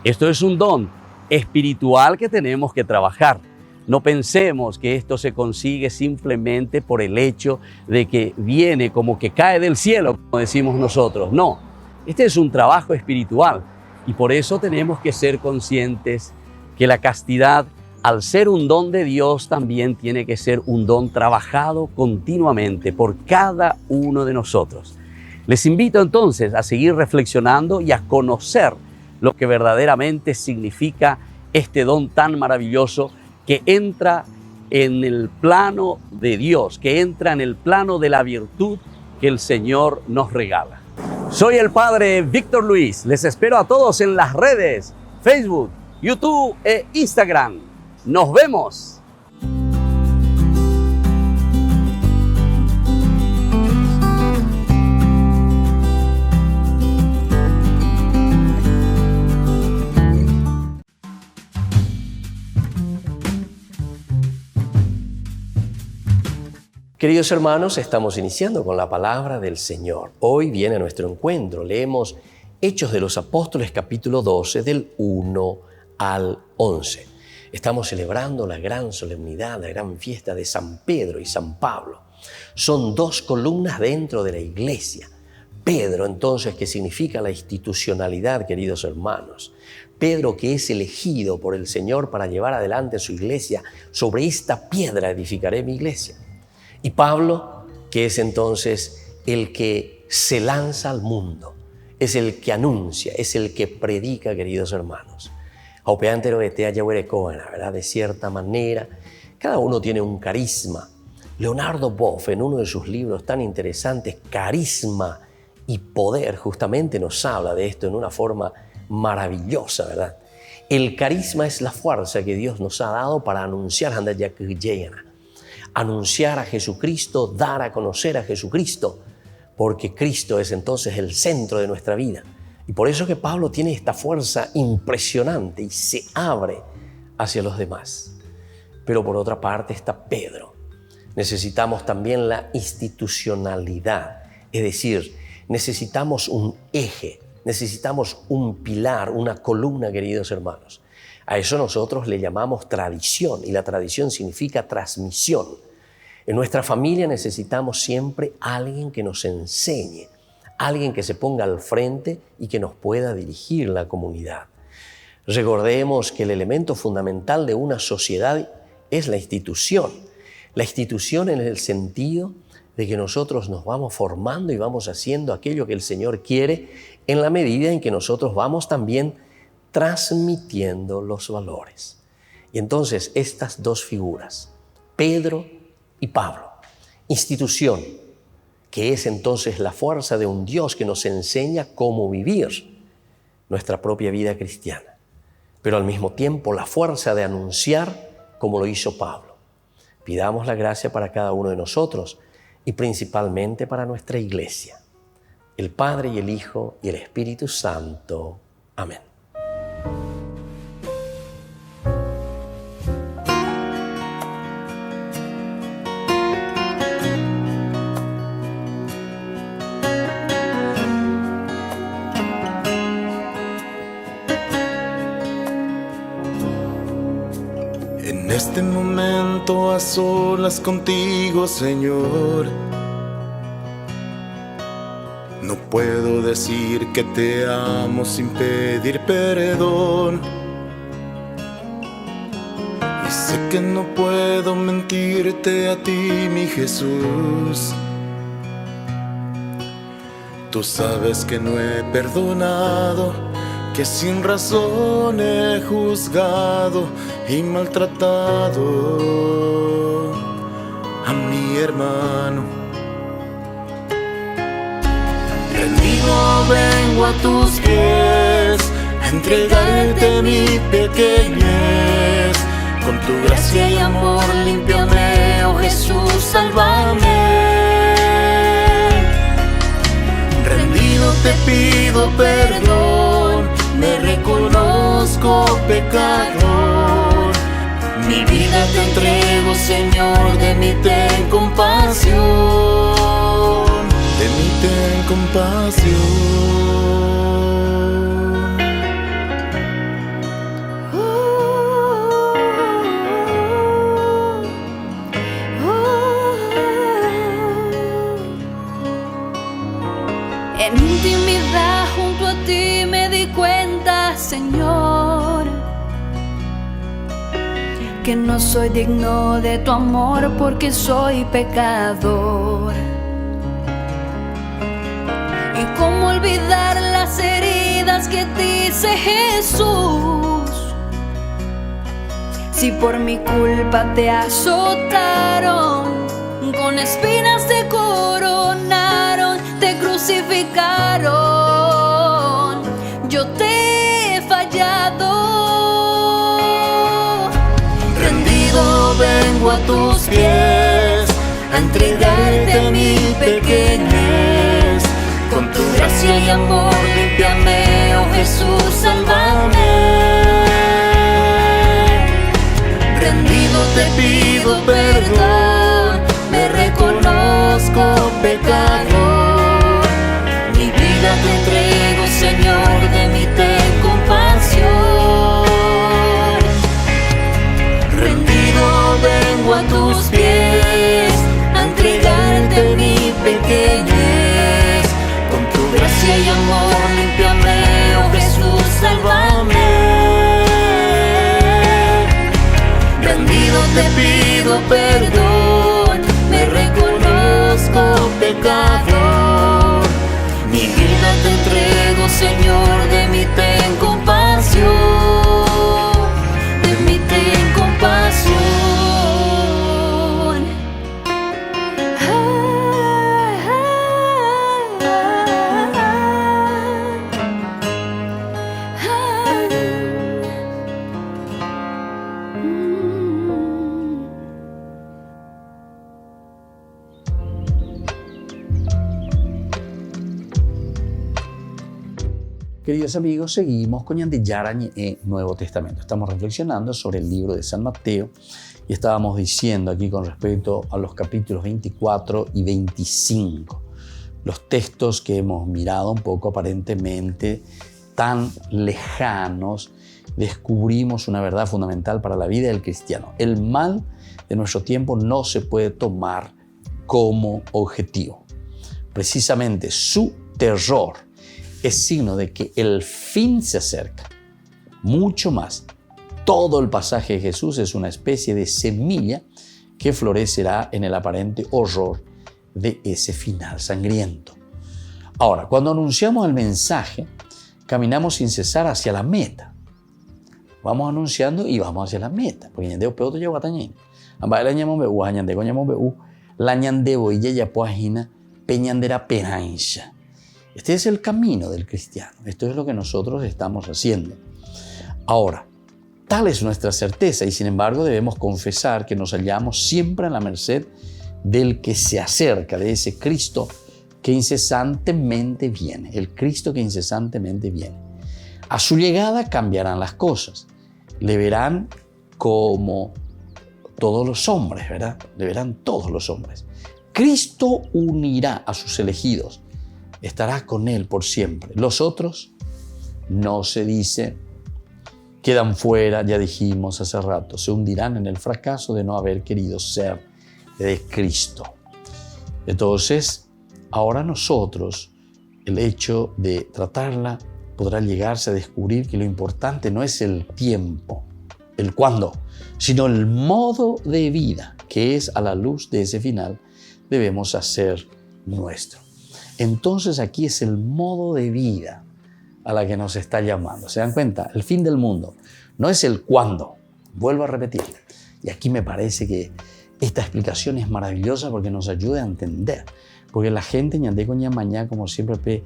Esto es un don espiritual que tenemos que trabajar. No pensemos que esto se consigue simplemente por el hecho de que viene como que cae del cielo, como decimos nosotros. No, este es un trabajo espiritual y por eso tenemos que ser conscientes que la castidad, al ser un don de Dios, también tiene que ser un don trabajado continuamente por cada uno de nosotros. Les invito entonces a seguir reflexionando y a conocer lo que verdaderamente significa este don tan maravilloso que entra en el plano de Dios, que entra en el plano de la virtud que el Señor nos regala. Soy el Padre Víctor Luis. Les espero a todos en las redes, Facebook, YouTube e Instagram. Nos vemos. Queridos hermanos, estamos iniciando con la palabra del Señor. Hoy viene a nuestro encuentro. Leemos Hechos de los Apóstoles, capítulo 12, del 1 al 11. Estamos celebrando la gran solemnidad, la gran fiesta de San Pedro y San Pablo. Son dos columnas dentro de la iglesia. Pedro, entonces, que significa la institucionalidad, queridos hermanos. Pedro, que es elegido por el Señor para llevar adelante su iglesia. Sobre esta piedra edificaré mi iglesia. Y Pablo, que es entonces el que se lanza al mundo, es el que anuncia, es el que predica, queridos hermanos. ¿Verdad? De cierta manera, cada uno tiene un carisma. Leonardo Boff, en uno de sus libros tan interesantes, Carisma y Poder, justamente nos habla de esto en una forma maravillosa, ¿verdad? El carisma es la fuerza que Dios nos ha dado para anunciar a Jesucristo, dar a conocer a Jesucristo, porque Cristo es entonces el centro de nuestra vida. Y por eso que Pablo tiene esta fuerza impresionante y se abre hacia los demás. Pero por otra parte está Pedro. Necesitamos también la institucionalidad, es decir, necesitamos un eje, necesitamos un pilar, una columna, queridos hermanos. A eso nosotros le llamamos tradición, y la tradición significa transmisión. En nuestra familia necesitamos siempre alguien que nos enseñe, alguien que se ponga al frente y que nos pueda dirigir la comunidad. Recordemos que el elemento fundamental de una sociedad es la institución. La institución en el sentido de que nosotros nos vamos formando y vamos haciendo aquello que el Señor quiere en la medida en que nosotros vamos también transmitiendo los valores. Y entonces estas dos figuras, Pedro y Pablo, institución, que es entonces la fuerza de un Dios que nos enseña cómo vivir nuestra propia vida cristiana, pero al mismo tiempo la fuerza de anunciar como lo hizo Pablo. Pidamos la gracia para cada uno de nosotros y principalmente para nuestra iglesia. El Padre y el Hijo y el Espíritu Santo. Amén. En este momento a solas contigo, Señor, no puedo decir que te amo sin pedir perdón. Y sé que no puedo mentirte a ti, mi Jesús. Tú sabes que no he perdonado, que sin razón he juzgado y maltratado a mi hermano. Rendido vengo a tus pies, a entregarte mi pequeñez. Con tu gracia y amor límpiame, oh Jesús, sálvame. Rendido te pido perdón, me reconozco pecador. Mi vida te entrego, Señor, de mí ten compasión, de mí ten compasión. En intimidad junto a ti me di cuenta, Señor, que no soy digno de tu amor porque soy pecador. Y cómo olvidar las heridas que te hice, Jesús, si por mi culpa te azotaron, con espinas te coronaron, te crucificaron. Yo te he fallado. Rendido vengo a tus pies, a entregarte mi pequeñez. Con tu gracia y amor límpiame, oh Jesús, sálvame. Rendido te pido perdón, me reconozco te pido perdón, me reconozco pecador. Mi vida te entrego, Señor, de mí ten compasión, de mí ten compasión. Queridos amigos, seguimos con Ñande Yarañe en Nuevo Testamento. Estamos reflexionando sobre el libro de San Mateo y estábamos diciendo aquí con respecto a los capítulos 24 y 25, los textos que hemos mirado un poco aparentemente tan lejanos, descubrimos una verdad fundamental para la vida del cristiano. El mal de nuestro tiempo no se puede tomar como objetivo. Precisamente su terror es signo de que el fin se acerca. Mucho más, todo el pasaje de Jesús es una especie de semilla que florecerá en el aparente horror de ese final sangriento. Ahora, cuando anunciamos el mensaje, caminamos sin cesar hacia la meta. Vamos anunciando y vamos hacia la meta. Porque ñandeo peoto ya guatañín. Amba la ñamo beu, ñandego ñamo beu, la ñandebo y ya poajina peñandera perancha. Este es el camino del cristiano. Esto es lo que nosotros estamos haciendo. Ahora, tal es nuestra certeza y sin embargo debemos confesar que nos hallamos siempre en la merced del que se acerca, de ese Cristo que incesantemente viene, el Cristo que incesantemente viene. A su llegada cambiarán las cosas. Le verán como todos los hombres, ¿verdad? Le verán todos los hombres. Cristo unirá a sus elegidos. Estará con él por siempre. Los otros, no se dice, quedan fuera, ya dijimos hace rato, se hundirán en el fracaso de no haber querido ser de Cristo. Entonces, ahora nosotros, el hecho de tratarla, podrá llegarse a descubrir que lo importante no es el tiempo, el cuándo, sino el modo de vida que es a la luz de ese final debemos hacer nuestro. Entonces aquí es el modo de vida a la que nos está llamando. ¿Se dan cuenta? El fin del mundo no es el cuándo. Vuelvo a repetir. Y aquí me parece que esta explicación es maravillosa porque nos ayuda a entender. Porque la gente ñandé con mañana, como siempre, ve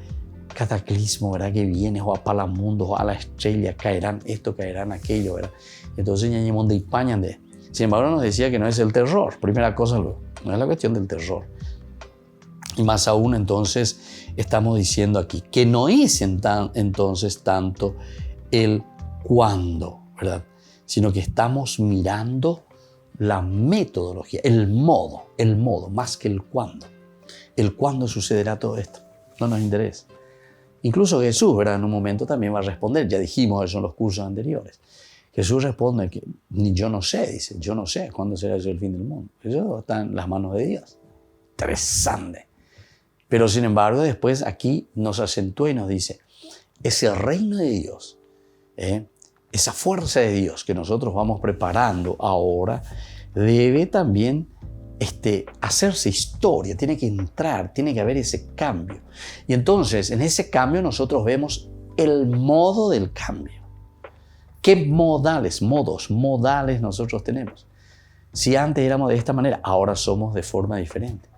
cataclismo, ¿verdad? Que viene, o a palamundo, o a la estrella, caerán esto, caerán aquello, ¿verdad? Entonces ñañemón de Ipañande. Sin embargo, nos decía que no es el terror. Primera cosa, no es la cuestión del terror. Y más aún, entonces, estamos diciendo aquí que no es entonces tanto el cuándo, ¿verdad? Sino que estamos mirando la metodología, el modo, más que el cuándo. El cuándo sucederá todo esto. No nos interesa. Incluso Jesús, ¿verdad? En un momento también va a responder. Ya dijimos eso en los cursos anteriores. Jesús responde que ni yo no sé, dice, yo no sé cuándo será eso el fin del mundo. Eso está en las manos de Dios. Interesante. Pero sin embargo, después aquí nos acentúa y nos dice, ese reino de Dios, esa fuerza de Dios que nosotros vamos preparando ahora, debe también hacerse historia, tiene que entrar, tiene que haber ese cambio. Y entonces, en ese cambio nosotros vemos el modo del cambio. ¿Qué modos nosotros tenemos? Si antes éramos de esta manera, ahora somos de forma diferente.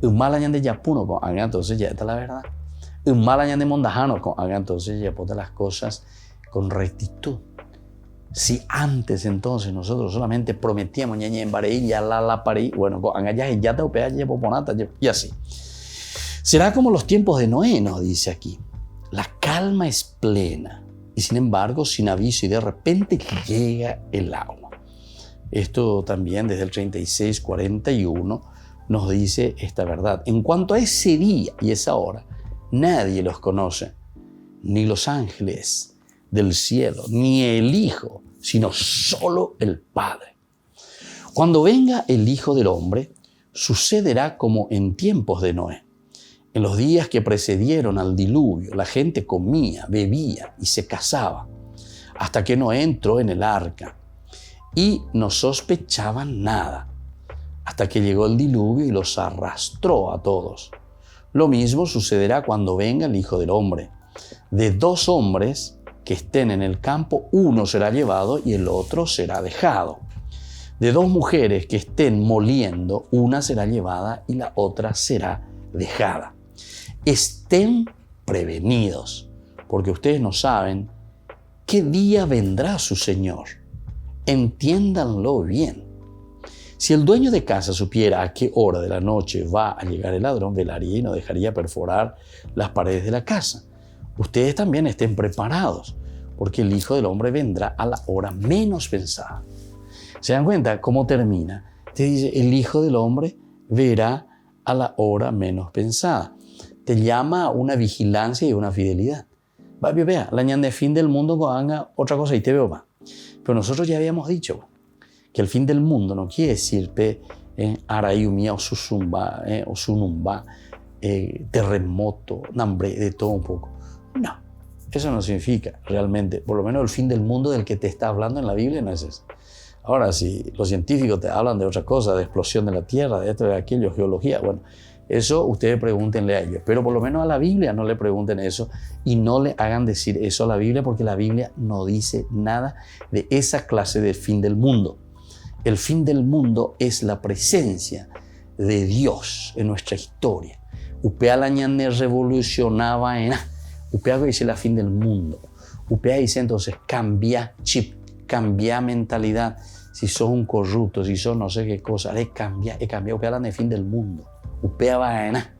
Un mal año de Yapuno con haga, entonces ya está la verdad. Un mal año de Mondajano con haga, entonces ya pone las cosas con rectitud. Si antes entonces nosotros solamente prometíamos ñañe en Bareí, ya la parí, bueno, con haga ya te opea, ya poponata, y así. Será como los tiempos de Noé, nos dice aquí. La calma es plena y sin embargo sin aviso y de repente llega el agua. Esto también desde el 36-41 nos dice esta verdad. En cuanto a ese día y esa hora, nadie los conoce, ni los ángeles del cielo, ni el Hijo, sino solo el Padre. Cuando venga el Hijo del Hombre, sucederá como en tiempos de Noé. En los días que precedieron al diluvio, la gente comía, bebía y se casaba, hasta que Noé entró en el arca. y no sospechaban nada, hasta que llegó el diluvio y los arrastró a todos. Lo mismo sucederá cuando venga el Hijo del Hombre. De 2 hombres que estén en el campo, uno será llevado y el otro será dejado. De 2 mujeres que estén moliendo, una será llevada y la otra será dejada. Estén prevenidos, porque ustedes no saben qué día vendrá su Señor. Entiéndanlo bien. Si el dueño de casa supiera a qué hora de la noche va a llegar el ladrón, velaría y no dejaría perforar las paredes de la casa. Ustedes también estén preparados, porque el Hijo del Hombre vendrá a la hora menos pensada. ¿Se dan cuenta cómo termina? Te dice, el Hijo del Hombre verá a la hora menos pensada. Te llama a una vigilancia y una fidelidad. Vea, la ñan de fin del mundo haga otra cosa y te veo va. Pero nosotros ya habíamos dicho que el fin del mundo no quiere decir arayumia o susumba o sunumba, terremoto, hambre, de todo un poco. No, eso no significa realmente, por lo menos el fin del mundo del que te está hablando en la Biblia no es eso. Ahora, si los científicos te hablan de otra cosa, de explosión de la Tierra, de esto, de aquello, geología, bueno, eso ustedes pregúntenle a ellos. Pero por lo menos a la Biblia no le pregunten eso y no le hagan decir eso a la Biblia, porque la Biblia no dice nada de esa clase de fin del mundo. El fin del mundo es la presencia de Dios en nuestra historia. Upea la ñane revolucionaba en Upea dice la fin del mundo. Upea dice entonces cambia chip, cambia mentalidad. Si sos un corrupto, si sos no sé qué cosa, cambia, upea la fin del mundo. Upea vaina.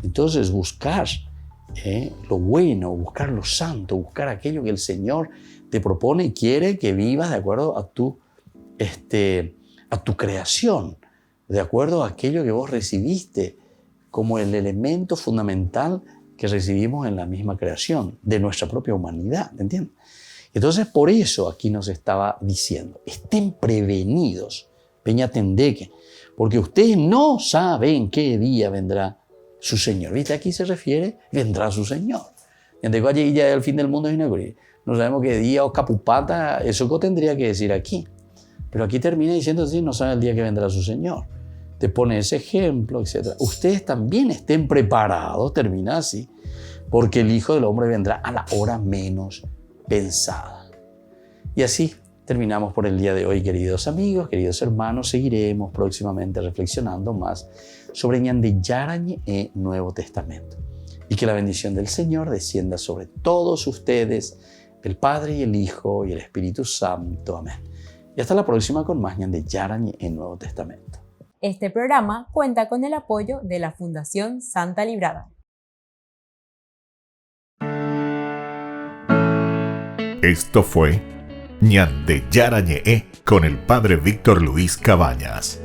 Entonces buscar lo bueno, buscar lo santo, buscar aquello que el Señor te propone y quiere que vivas de acuerdo a tu creación, de acuerdo a aquello que vos recibiste como el elemento fundamental que recibimos en la misma creación de nuestra propia humanidad, ¿entiendes? Entonces, por eso aquí nos estaba diciendo, estén prevenidos, peña tendeque, porque ustedes no saben qué día vendrá su Señor. ¿Viste? Aquí se refiere, vendrá su Señor. Entonces, allí ya el fin del mundo es inaugurado. No sabemos qué día o capupata, eso tendría que decir aquí. Pero aquí termina diciendo así, no sabe el día que vendrá su Señor. Te pone ese ejemplo, etc. Ustedes también estén preparados, termina así, porque el Hijo del Hombre vendrá a la hora menos pensada. Y así terminamos por el día de hoy, queridos amigos, queridos hermanos. Seguiremos próximamente reflexionando más sobre ñande yarañe e Nuevo Testamento. Y que la bendición del Señor descienda sobre todos ustedes, el Padre y el Hijo y el Espíritu Santo. Amén. Y hasta la próxima con más ñande yarañe e Nuevo Testamento. Este programa cuenta con el apoyo de la Fundación Santa Librada. Esto fue ñande yarañe con el Padre Víctor Luis Cabañas.